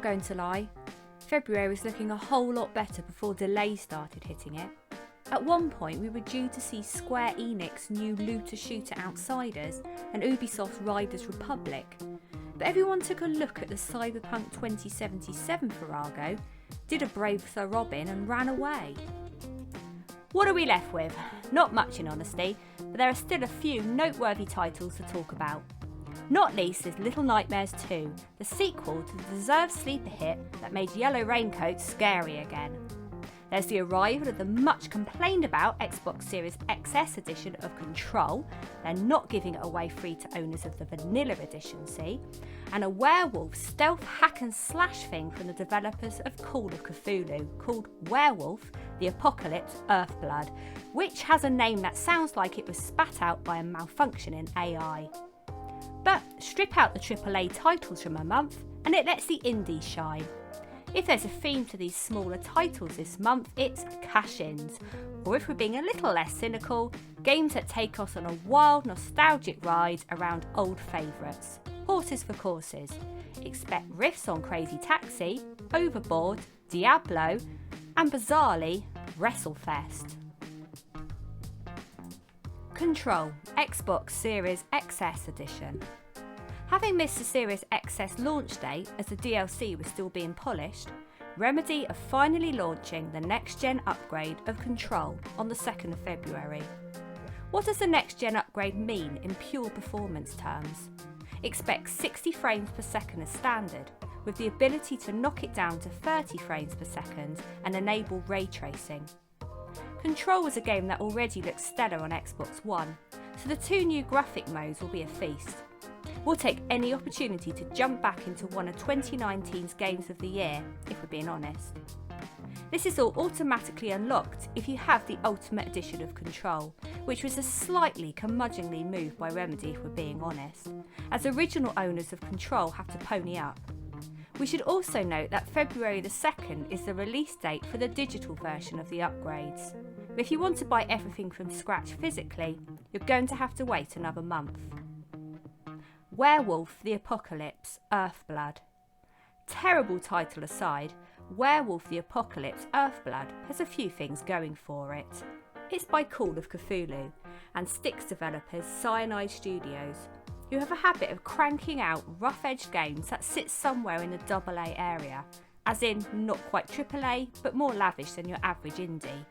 going to lie, February was looking a whole lot better before delays started hitting it. At one point we were due to see Square Enix's new looter shooter Outsiders and Ubisoft's Riders Republic, but everyone took a look at the Cyberpunk 2077 Farrago, did a brave Sir Robin and ran away. What are we left with? Not much in honesty, but there are still a few noteworthy titles to talk about. Not least is Little Nightmares 2, the sequel to the deserved sleeper hit that made Yellow Raincoat scary again. There's the arrival of the much complained about Xbox Series XS edition of Control, they're not giving it away free to owners of the vanilla edition, see, and a werewolf stealth hack and slash thing from the developers of Call of Cthulhu called Werewolf, the Apocalypse Earthblood, which has a name that sounds like it was spat out by a malfunctioning AI. But strip out the AAA titles from a month and it lets the indies shine. If there's a theme to these smaller titles this month, it's cash-ins, or if we're being a little less cynical, games that take us on a wild, nostalgic ride around old favourites. Horses for courses. Expect riffs on Crazy Taxi, Overboard, Diablo, and bizarrely, WrestleFest. Control, Xbox Series XS Edition. Having missed the Series XS launch date as the DLC was still being polished, Remedy are finally launching the next-gen upgrade of Control on the 2nd of February. What does the next-gen upgrade mean in pure performance terms? Expect 60 frames per second as standard, with the ability to knock it down to 30 frames per second and enable ray tracing. Control was a game that already looked stellar on Xbox One, so the two new graphic modes will be a feast. We'll take any opportunity to jump back into one of 2019's Games of the Year, if we're being honest. This is all automatically unlocked if you have the Ultimate Edition of Control, which was a slightly curmudgeonly move by Remedy if we're being honest, as original owners of Control have to pony up. We should also note that February the 2nd is the release date for the digital version of the upgrades. But if you want to buy everything from scratch physically, you're going to have to wait another month. Werewolf the Apocalypse Earthblood. Terrible title aside, Werewolf the Apocalypse Earthblood has a few things going for it. It's by Call of Cthulhu and Styx developers Cyanide Studios, who have a habit of cranking out rough-edged games that sit somewhere in the AA area, as in not quite AAA but more lavish than your average indie.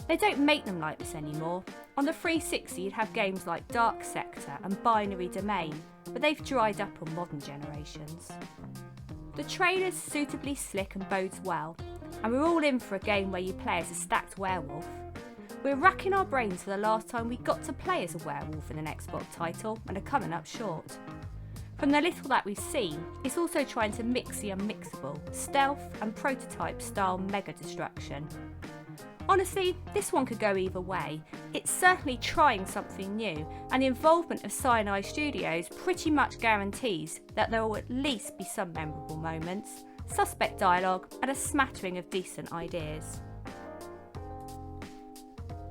They don't make them like this anymore. On the 360 you'd have games like Dark Sector and Binary Domain, but they've dried up on modern generations. The trailer's suitably slick and bodes well, and we're all in for a game where you play as a stacked werewolf. We're racking our brains for the last time we got to play as a werewolf in an Xbox title and are coming up short. From the little that we've seen, it's also trying to mix the unmixable, stealth and prototype style mega destruction. Honestly, this one could go either way. It's certainly trying something new, and the involvement of Cyanide Studios pretty much guarantees that there will at least be some memorable moments, suspect dialogue, and a smattering of decent ideas.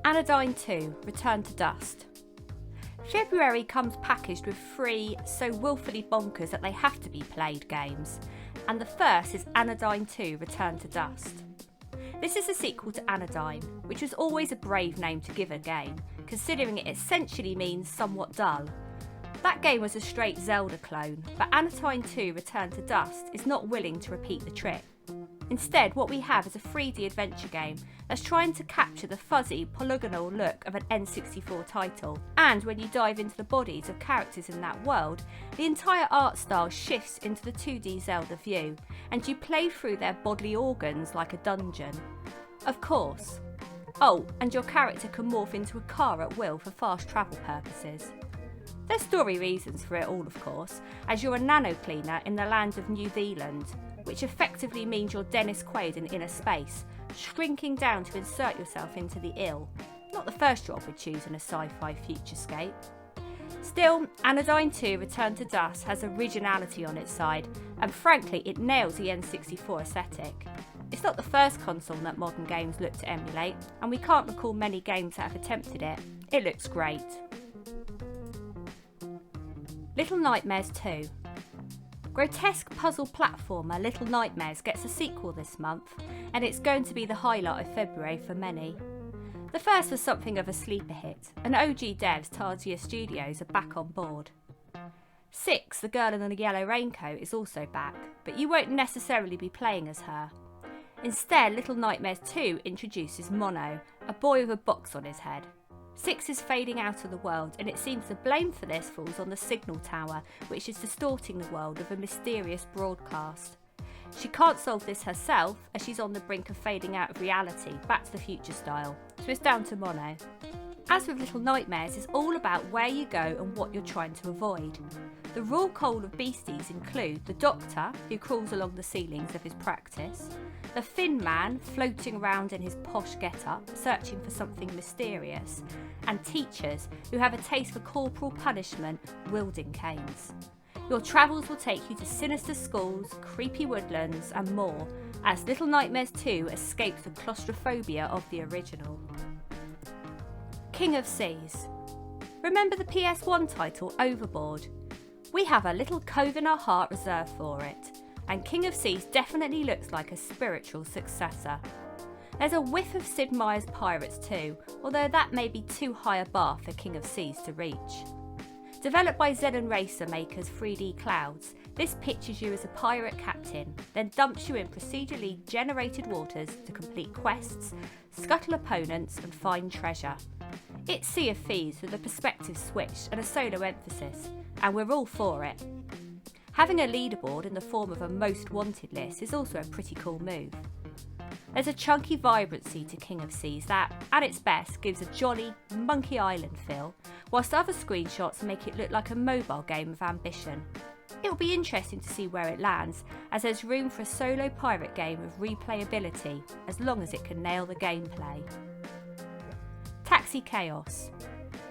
Anodyne 2 Return to Dust. February comes packaged with 3 so willfully bonkers that they have to be played games, and the first is Anodyne 2 Return to Dust. This is a sequel to Anodyne, which was always a brave name to give a game, considering it essentially means somewhat dull. That game was a straight Zelda clone, but Anodyne 2 Return to Dust is not willing to repeat the trick. Instead, what we have is a 3D adventure game that's trying to capture the fuzzy, polygonal look of an N64 title. And when you dive into the bodies of characters in that world, the entire art style shifts into the 2D Zelda view, and you play through their bodily organs like a dungeon. Of course. Oh, and your character can morph into a car at will for fast travel purposes. There's story reasons for it all, of course, as you're a nano cleaner in the land of New Zealand, which effectively means you're Dennis Quaid in inner space, shrinking down to insert yourself into the ill. Not the first job we'd choose in a sci-fi futurescape. Still, Anodyne 2 Return to Dust has originality on its side, and frankly it nails the N64 aesthetic. It's not the first console that modern games look to emulate, and we can't recall many games that have attempted it. It looks great. Little Nightmares 2. Grotesque puzzle platformer Little Nightmares gets a sequel this month, and it's going to be the highlight of February for many. The first was something of a sleeper hit, and OG devs Tarsier Studios are back on board. 6, The Girl in the Yellow Raincoat, is also back, but you won't necessarily be playing as her. Instead, Little Nightmares 2 introduces Mono, a boy with a box on his head. 6 is fading out of the world, and it seems the blame for this falls on the signal tower, which is distorting the world with a mysterious broadcast. She can't solve this herself, as she's on the brink of fading out of reality, Back to the Future style, so it's down to Mono. As with Little Nightmares, it's all about where you go and what you're trying to avoid. The raw coal of beasties include the Doctor, who crawls along the ceilings of his practice, the Thin Man floating around in his posh get-up, searching for something mysterious, and teachers who have a taste for corporal punishment, wielding canes. Your travels will take you to sinister schools, creepy woodlands, and more, as Little Nightmares 2 escapes the claustrophobia of the original. King of Seas. Remember the PS1 title Overboard? We have a little cove in our heart reserved for it, and King of Seas definitely looks like a spiritual successor. There's a whiff of Sid Meier's Pirates too, although that may be too high a bar for King of Seas to reach. Developed by Zen Racer makers 3D Clouds, this pictures you as a pirate captain, then dumps you in procedurally generated waters to complete quests, scuttle opponents and find treasure. It's Sea of Thieves with a perspective switch and a solo emphasis, and we're all for it. Having a leaderboard in the form of a most wanted list is also a pretty cool move. There's a chunky vibrancy to King of Seas that, at its best, gives a jolly, Monkey Island feel, whilst other screenshots make it look like a mobile game of ambition. It'll be interesting to see where it lands, as there's room for a solo pirate game of replayability, as long as it can nail the gameplay. Taxi Chaos.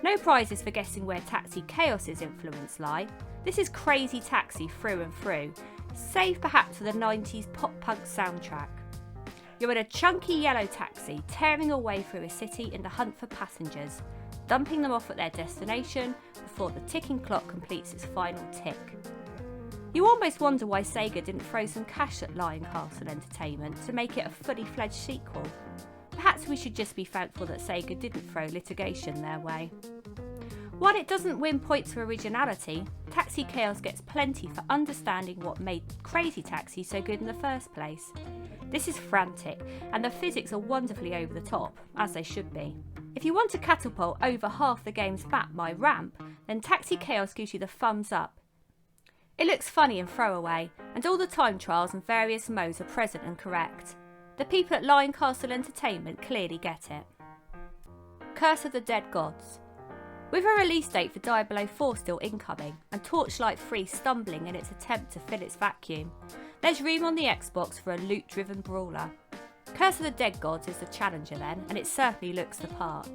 No prizes for guessing where Taxi Chaos's influence lie. This is Crazy Taxi through and through, save perhaps for the 90s pop-punk soundtrack. You're in a chunky yellow taxi, tearing away through a city in the hunt for passengers, dumping them off at their destination before the ticking clock completes its final tick. You almost wonder why Sega didn't throw some cash at Lion Castle Entertainment to make it a fully fledged sequel. Perhaps we should just be thankful that Sega didn't throw litigation their way. While it doesn't win points for originality, Taxi Chaos gets plenty for understanding what made Crazy Taxi so good in the first place. This is frantic, and the physics are wonderfully over the top, as they should be. If you want to catapult over half the game's map by ramp, then Taxi Chaos gives you the thumbs up. It looks funny and throwaway, and all the time trials and various modes are present and correct. The people at Lion Castle Entertainment clearly get it. Curse of the Dead Gods. With a release date for Diablo 4 still incoming, and Torchlight 3 stumbling in its attempt to fill its vacuum, there's room on the Xbox for a loot-driven brawler. Curse of the Dead Gods is the challenger then, and it certainly looks the part.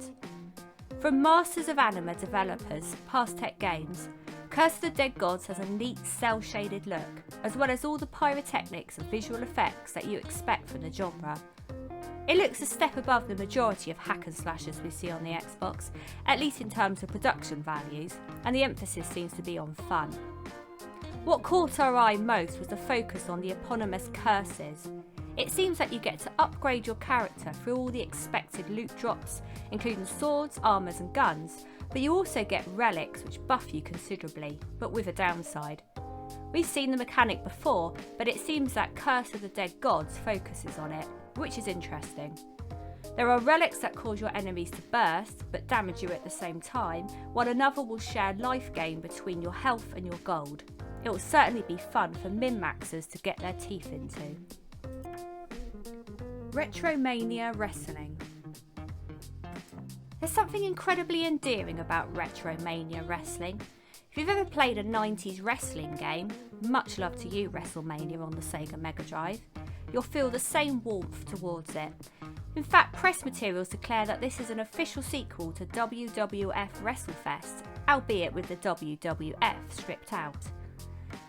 From Masters of Anima developers Past Tech Games, Curse of the Dead Gods has a neat cel-shaded look, as well as all the pyrotechnics and visual effects that you expect from the genre. It looks a step above the majority of hack and slashers we see on the Xbox, at least in terms of production values, and the emphasis seems to be on fun. What caught our eye most was the focus on the eponymous curses. It seems that you get to upgrade your character through all the expected loot drops, including swords, armours and guns, but you also get relics which buff you considerably, but with a downside. We've seen the mechanic before, but it seems that Curse of the Dead Gods focuses on it, which is interesting. There are relics that cause your enemies to burst, but damage you at the same time, while another will share life gain between your health and your gold. It will certainly be fun for min-maxers to get their teeth into. RetroMania Wrestling. There's something incredibly endearing about RetroMania Wrestling. If you've ever played a 90s wrestling game, much love to you WrestleMania on the Sega Mega Drive, you'll feel the same warmth towards it. In fact, press materials declare that this is an official sequel to WWF WrestleFest, albeit with the WWF stripped out.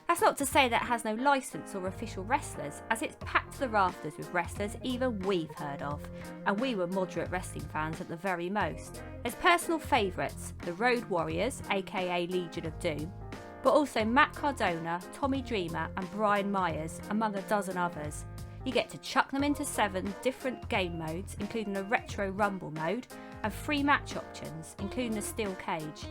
That's not to say that it has no licence or official wrestlers, as it's packed to the rafters with wrestlers even we've heard of, and we were moderate wrestling fans at the very most. There's personal favourites, the Road Warriors, aka Legion of Doom, but also Matt Cardona, Tommy Dreamer and Brian Myers, among a dozen others. You get to chuck them into 7 different game modes, including a retro rumble mode, and 3 match options, including a steel cage.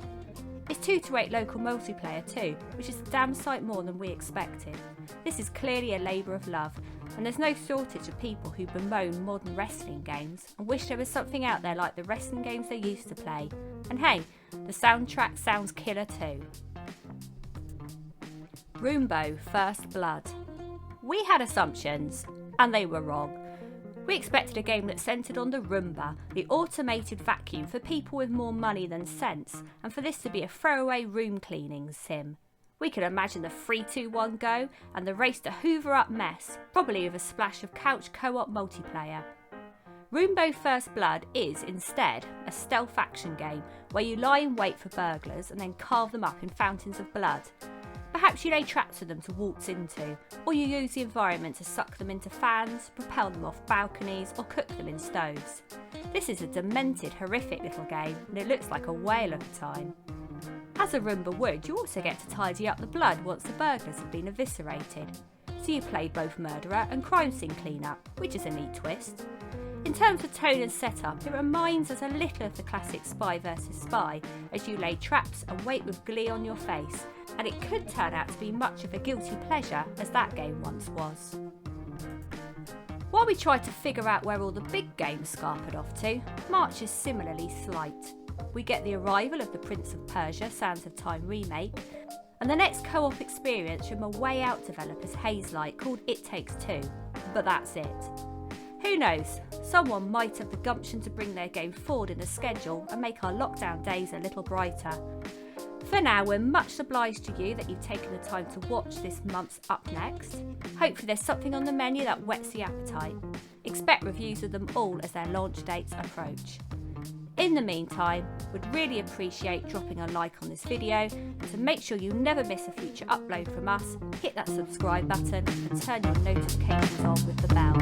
It's 2 to 8 local multiplayer too, which is a damn sight more than we expected. This is clearly a labour of love, and there's no shortage of people who bemoan modern wrestling games and wish there was something out there like the wrestling games they used to play. And hey, the soundtrack sounds killer too. Roombo First Blood. We had assumptions, and they were wrong. We expected a game that centred on the Roomba, the automated vacuum for people with more money than sense, and for this to be a throwaway room cleaning sim. We could imagine the 3-2-1 go and the race to hoover up mess, probably with a splash of couch co-op multiplayer. Roombo First Blood is, instead, a stealth action game where you lie in wait for burglars and then carve them up in fountains of blood. Perhaps you lay traps for them to waltz into, or you use the environment to suck them into fans, propel them off balconies, or cook them in stoves. This is a demented, horrific little game, and it looks like a whale of a time. As a Roomba would, you also get to tidy up the blood once the burglars have been eviscerated. So you play both murderer and crime scene cleanup, which is a neat twist. In terms of tone and setup, it reminds us a little of the classic Spy vs Spy, as you lay traps and wait with glee on your face, and it could turn out to be much of a guilty pleasure as that game once was. While we try to figure out where all the big games scarpered off to, March is similarly slight. We get the arrival of the Prince of Persia Sands of Time remake, and the next co-op experience from a way out developer's Hazelight called It Takes Two, but that's it. Who knows, someone might have the gumption to bring their game forward in the schedule and make our lockdown days a little brighter. For now, we're much obliged to you that you've taken the time to watch this month's Up Next. Hopefully there's something on the menu that whets the appetite. Expect reviews of them all as their launch dates approach. In the meantime, we'd really appreciate dropping a like on this video, and to make sure you never miss a future upload from us, hit that subscribe button and turn your notifications on with the bell.